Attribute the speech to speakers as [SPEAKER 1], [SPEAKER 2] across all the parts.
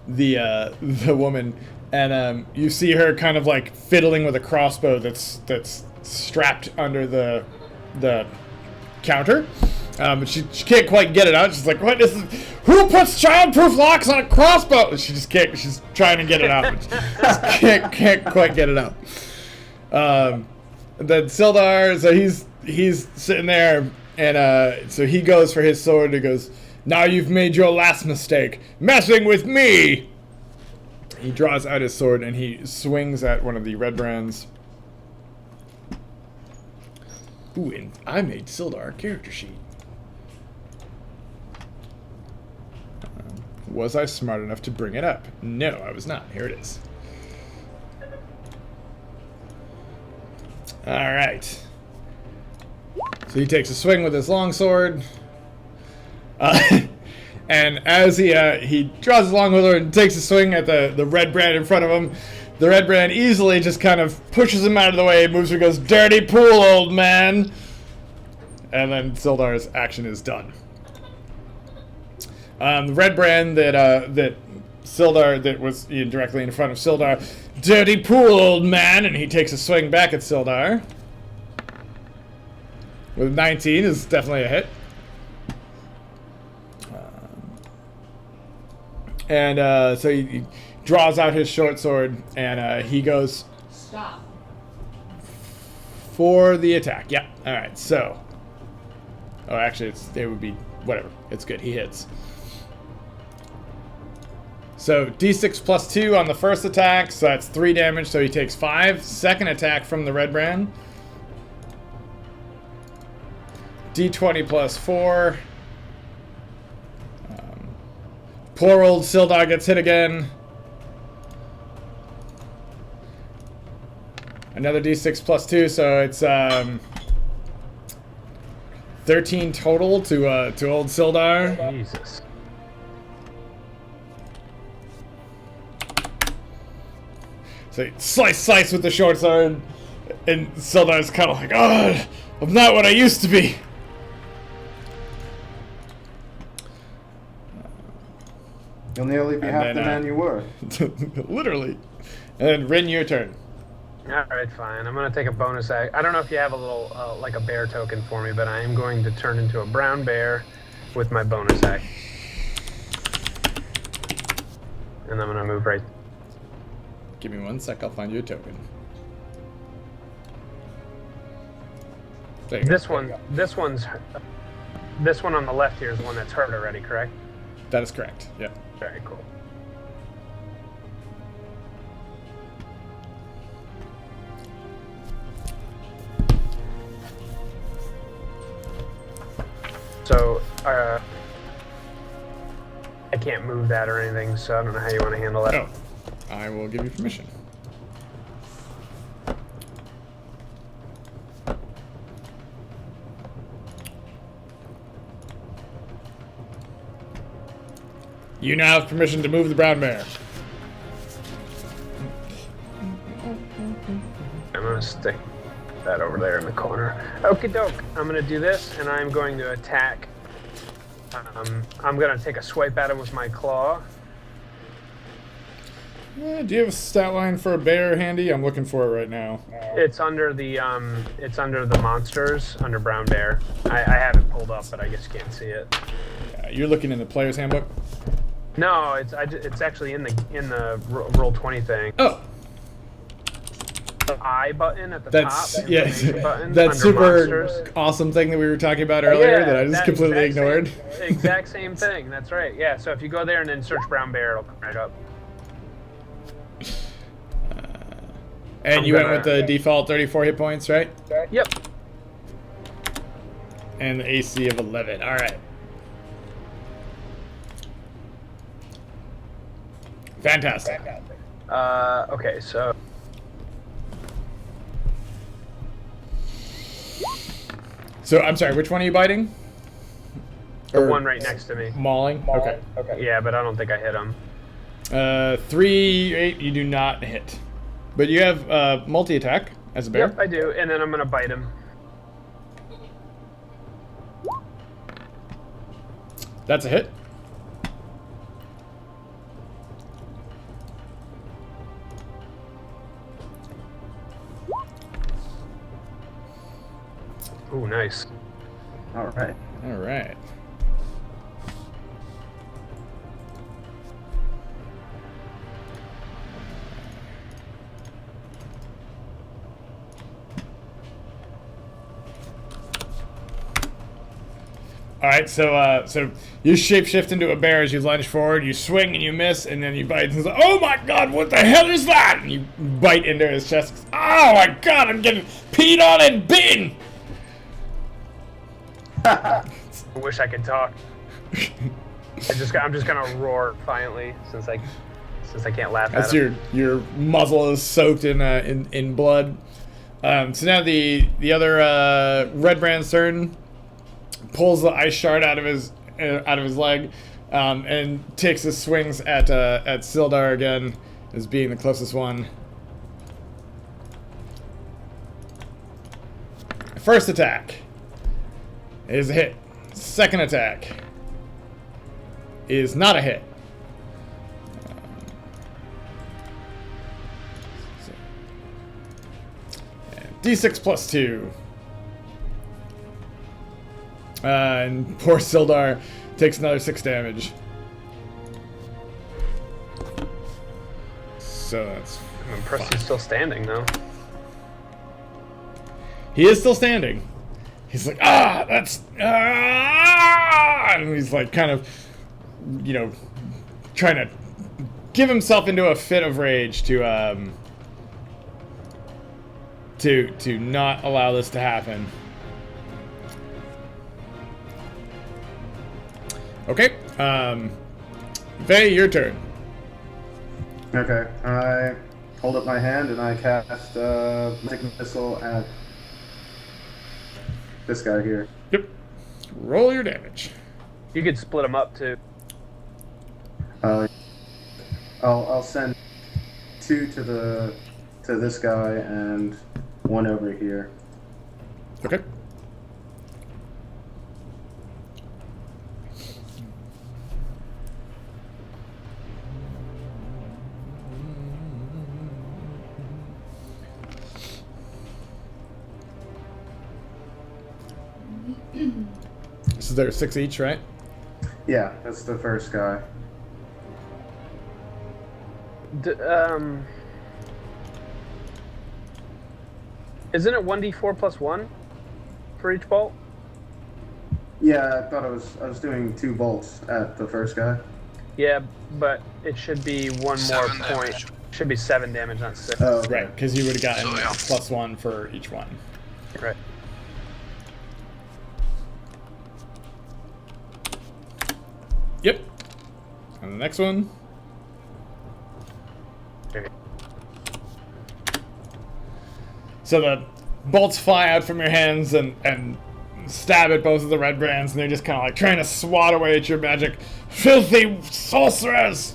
[SPEAKER 1] the woman, and you see her kind of like fiddling with a crossbow that's strapped under the counter. She can't quite get it out. She's like, "What is this? Who puts childproof locks on a crossbow?" She just can't. She's trying to get it out, but just can't quite get it out. Then Sildar, so he's sitting there, and so he goes for his sword. He goes, "Now you've made your last mistake, messing with me." He draws out his sword and he swings at one of the Redbrands. Ooh, and I made Sildar a character sheet. Was I smart enough to bring it up? No, I was not. Here it is. Alright. So he takes a swing with his longsword. And as he draws his longsword and takes a swing at the Redbrand in front of him, the Redbrand easily just kind of pushes him out of the way, moves and goes, "Dirty pool, old man!" And then Sildar's action is done. The Redbrand that Sildar, that was directly in front of Sildar, "Dirty pool, old man!" And he takes a swing back at Sildar. With 19 is definitely a hit. So he draws out his short sword, and he goes...
[SPEAKER 2] Stop.
[SPEAKER 1] For the attack. Yeah. All right. So... Oh, actually, it would be... Whatever. It's good. He hits. So, D6 plus 2 on the first attack, so that's 3 damage, so he takes 5. Second attack from the Redbrand. D20 plus 4. Poor old Sildar gets hit again. Another D6 plus 2, so it's 13 total to old Sildar.
[SPEAKER 3] Jesus.
[SPEAKER 1] So he slice with the short sword, and Sildar's kind of like, "Oh, I'm not what I used to be."
[SPEAKER 4] You'll nearly be half the man you were.
[SPEAKER 1] Literally. And then Rin, your turn.
[SPEAKER 3] Alright, fine. I'm going to take a bonus act. I don't know if you have a little, like a bear token for me, but I am going to turn into a brown bear with my bonus act. And I'm going to move right.
[SPEAKER 1] Give me 1 sec, I'll find you a token. There you
[SPEAKER 3] This
[SPEAKER 1] go.
[SPEAKER 3] one on the left here is the one that's hurt already, correct?
[SPEAKER 1] That is correct, yeah.
[SPEAKER 3] Very cool. So, I can't move that or anything, so I don't know how you want to handle that.
[SPEAKER 1] Oh, I will give you permission. You now have permission to move the brown bear.
[SPEAKER 3] I'm going to stick that over there in the corner. Okie doke. I'm going to do this, and I'm going to attack. I'm going to take a swipe at him with my claw.
[SPEAKER 1] Do you have a stat line for a bear handy? I'm looking for it right now.
[SPEAKER 3] It's under the monsters, under brown bear. I have it pulled up, but I guess you can't see it.
[SPEAKER 1] You're looking in the player's handbook?
[SPEAKER 3] No, it's actually in the roll 20 thing.
[SPEAKER 1] Oh.
[SPEAKER 3] The I button at the
[SPEAKER 1] That's
[SPEAKER 3] top.
[SPEAKER 1] yes.
[SPEAKER 3] Button
[SPEAKER 1] That
[SPEAKER 3] under
[SPEAKER 1] super
[SPEAKER 3] monsters.
[SPEAKER 1] awesome thing that we were talking about earlier that I just completely ignored.
[SPEAKER 3] Exact same thing. That's right. Yeah. So if you go there and then search brown bear, it'll come right up.
[SPEAKER 1] And you went with the default 34 hit points, right?
[SPEAKER 3] Yep.
[SPEAKER 1] And the AC of 11. All right. Fantastic.
[SPEAKER 3] Okay, so
[SPEAKER 1] So I'm sorry, which one are you biting?
[SPEAKER 3] the one right next to me.
[SPEAKER 1] Mauling? Okay.
[SPEAKER 3] Yeah, but I don't think I hit him.
[SPEAKER 1] 3, 8, you do not hit. But you have multi-attack as a bear.
[SPEAKER 3] Yep, I do, and then I'm gonna bite him.
[SPEAKER 1] That's a hit.
[SPEAKER 3] nice.
[SPEAKER 4] All right.
[SPEAKER 1] All right. All right, so you shapeshift into a bear as you lunge forward. You swing and you miss, and then you bite. And it's like, oh my god, what the hell is that? And you bite into his chest. Oh my god, I'm getting peed on and bitten.
[SPEAKER 3] I wish I could talk. I'm just gonna roar violently since I can't laugh
[SPEAKER 1] As
[SPEAKER 3] at him.
[SPEAKER 1] your muzzle is soaked in blood. So now the other Redbrand's turn. Pulls the ice shard out of his leg, and takes his swings at Sildar again, as being the closest one. First attack is a hit. Second attack is not a hit. D6 plus 2. And poor Sildar takes another 6 damage. So that's...
[SPEAKER 3] I'm impressed he's still standing, though.
[SPEAKER 1] He is still standing. He's like, that's... And he's like kind of, trying to give himself into a fit of rage to not allow this to happen. Okay, Vey, your turn.
[SPEAKER 4] Okay, I hold up my hand and I cast Magic Missile at this guy here.
[SPEAKER 1] Yep. Roll your damage.
[SPEAKER 3] You could split them up too.
[SPEAKER 4] I'll send 2 to this guy and 1 over here.
[SPEAKER 1] Okay. So there's 6 each, right?
[SPEAKER 4] Yeah, that's the first guy.
[SPEAKER 3] Isn't it 1d4 plus 1 for each bolt?
[SPEAKER 4] Yeah, I thought I was doing 2 bolts at the first guy.
[SPEAKER 3] Yeah, but it should be 1 more
[SPEAKER 2] 7
[SPEAKER 3] point.
[SPEAKER 2] damage.
[SPEAKER 3] Should be 7 damage, not 6.
[SPEAKER 4] Oh, okay.
[SPEAKER 1] Right, because you would have gotten
[SPEAKER 2] So, yeah.
[SPEAKER 1] plus 1 for each one.
[SPEAKER 3] Right.
[SPEAKER 1] Yep. And the next one.
[SPEAKER 3] Okay.
[SPEAKER 1] So the bolts fly out from your hands and stab at both of the Redbrands, and they're just kind of like trying to swat away at your magic. Filthy sorcerers!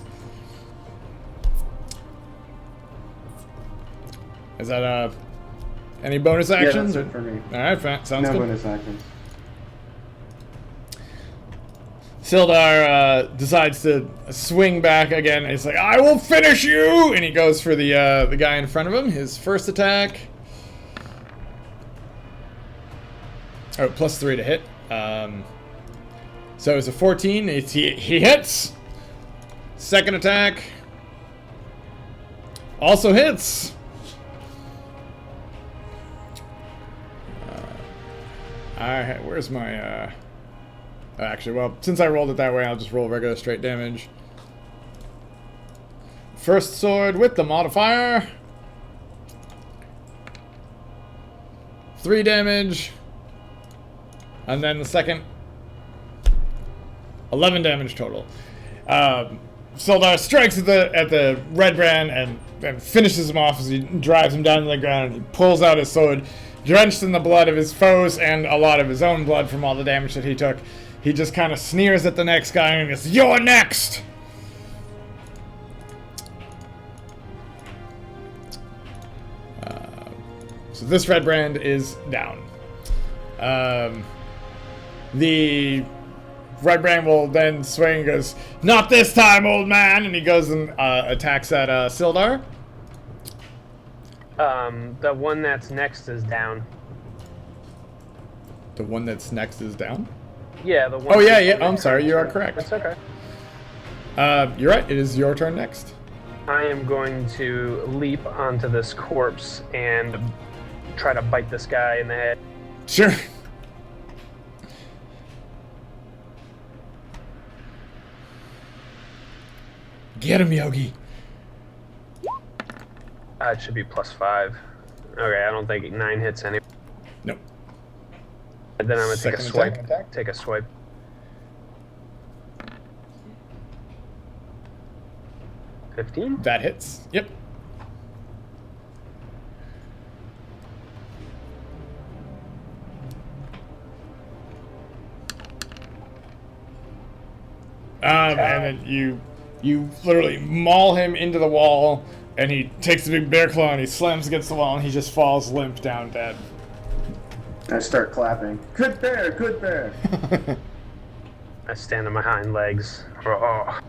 [SPEAKER 1] Is that any bonus actions?
[SPEAKER 4] Yeah, that's it for me.
[SPEAKER 1] Alright, sounds
[SPEAKER 4] No
[SPEAKER 1] good.
[SPEAKER 4] bonus actions.
[SPEAKER 1] Sildar decides to swing back again. He's like, I will finish you! And he goes for the guy in front of him. His first attack. Oh, plus 3 to hit. So it's a 14. He hits. Second attack. Also hits. Where's my... Actually, well, since I rolled it that way, I'll just roll regular straight damage. First sword with the modifier. 3 damage. And then the second, 11 damage total. Sildar strikes at the Redbrand and finishes him off as he drives him down to the ground. And he pulls out his sword, drenched in the blood of his foes and a lot of his own blood from all the damage that he took. He just kind of sneers at the next guy and goes, "You're next!" So this Redbrand is down. The Redbrand will then swing and goes, "Not this time, old man!" And he goes and attacks at Sildar.
[SPEAKER 3] The one that's next is down.
[SPEAKER 1] The one that's next is down?
[SPEAKER 3] Yeah, the one.
[SPEAKER 1] Oh, yeah. I'm sorry. You are correct.
[SPEAKER 3] It's okay.
[SPEAKER 1] You're right. It is your turn next.
[SPEAKER 3] I am going to leap onto this corpse and try to bite this guy in the head.
[SPEAKER 1] Sure. Get him, Yogi.
[SPEAKER 3] It should be +5. Okay, I don't think 9 hits anyway.
[SPEAKER 1] Nope.
[SPEAKER 3] And then I'm gonna take a
[SPEAKER 1] Second
[SPEAKER 3] swipe.
[SPEAKER 1] attack.
[SPEAKER 3] Take a swipe. 15?
[SPEAKER 1] That hits. Yep. And then you literally maul him into the wall, and he takes the big bear claw and he slams against the wall, and he just falls limp down dead.
[SPEAKER 4] I start clapping. Good bear, good bear.
[SPEAKER 3] I stand on my hind legs. Oh.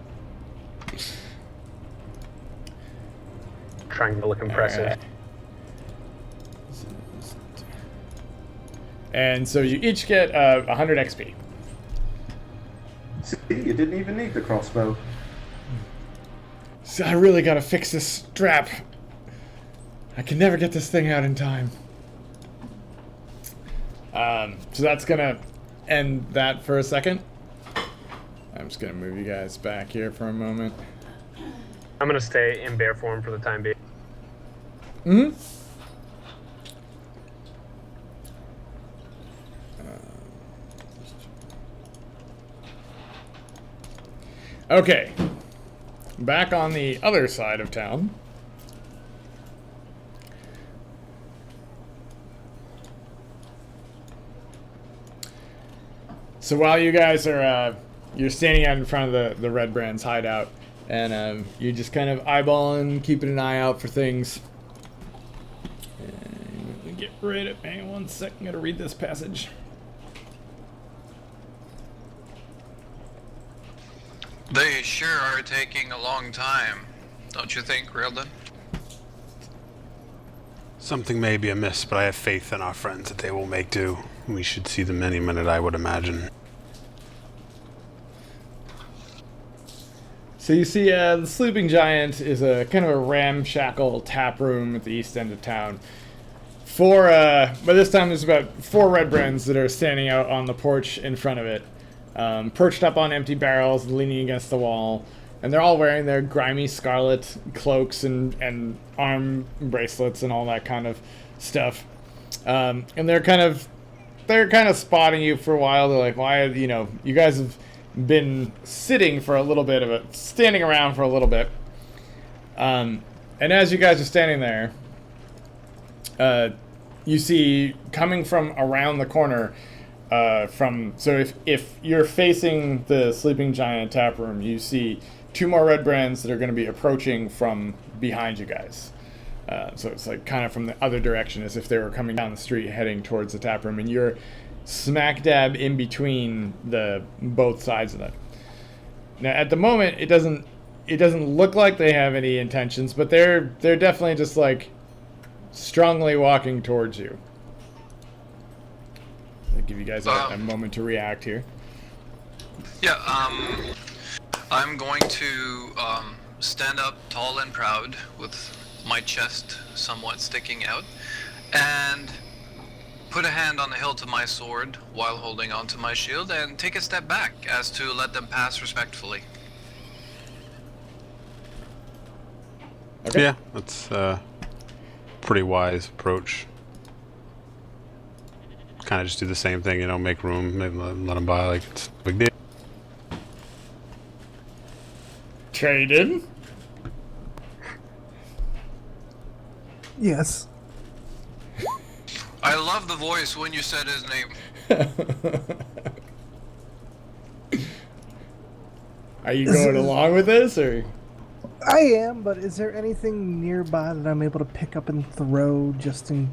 [SPEAKER 3] Trying to look impressive.
[SPEAKER 1] Alright. And so you each get 100 XP.
[SPEAKER 4] See, you didn't even need the crossbow.
[SPEAKER 1] So I really gotta fix this strap. I can never get this thing out in time. So that's gonna end that for a second. I'm just gonna move you guys back here for a moment.
[SPEAKER 3] I'm gonna stay in bear form for the time being.
[SPEAKER 1] Mm-hmm. Okay. Back on the other side of town. So while you guys are, you're standing out in front of the Redbrands hideout, and you're just kind of eyeballing, keeping an eye out for things. And let me get rid of, hang on 1 second, I'm gonna read this passage.
[SPEAKER 2] They sure are taking a long time, don't you think, Rildan?
[SPEAKER 5] Something may be amiss, but I have faith in our friends that they will make do. We should see them any minute, I would imagine.
[SPEAKER 1] So you see, the Sleeping Giant is a kind of a ramshackle tap room at the east end of town. By this time there's about 4 Redbrands that are standing out on the porch in front of it. Perched up on empty barrels, leaning against the wall, and they're all wearing their grimy scarlet cloaks and arm bracelets and all that kind of stuff. And they're kind of spotting you for a while. They're like, "Why? You guys have been sitting for a little bit of it, standing around for a little bit." And as you guys are standing there, you see coming from around the corner. So if you're facing the Sleeping Giant tap room, you see 2 more Redbrands that are going to be approaching from behind you guys. So it's like kind of from the other direction, as if they were coming down the street heading towards the tap room, and you're smack dab in between both sides of it. Now at the moment, it doesn't look like they have any intentions, but they're definitely just like strongly walking towards you. I'll give you guys a moment to react here.
[SPEAKER 2] Yeah, I'm going to stand up tall and proud with my chest somewhat sticking out and put a hand on the hilt of my sword while holding onto my shield and take a step back as to let them pass respectfully.
[SPEAKER 1] Okay.
[SPEAKER 5] Yeah, that's a pretty wise approach. Kind of just do the same thing, make room, maybe let them by, like it's a big deal.
[SPEAKER 1] Traded?
[SPEAKER 6] Yes.
[SPEAKER 2] I love the voice when you said his name.
[SPEAKER 1] Are you going along with this, or?
[SPEAKER 6] I am, but is there anything nearby that I'm able to pick up and throw just in,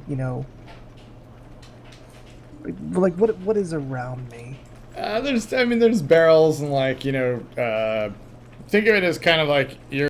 [SPEAKER 6] like what is around me?
[SPEAKER 1] There's barrels and think of it as kind of like you're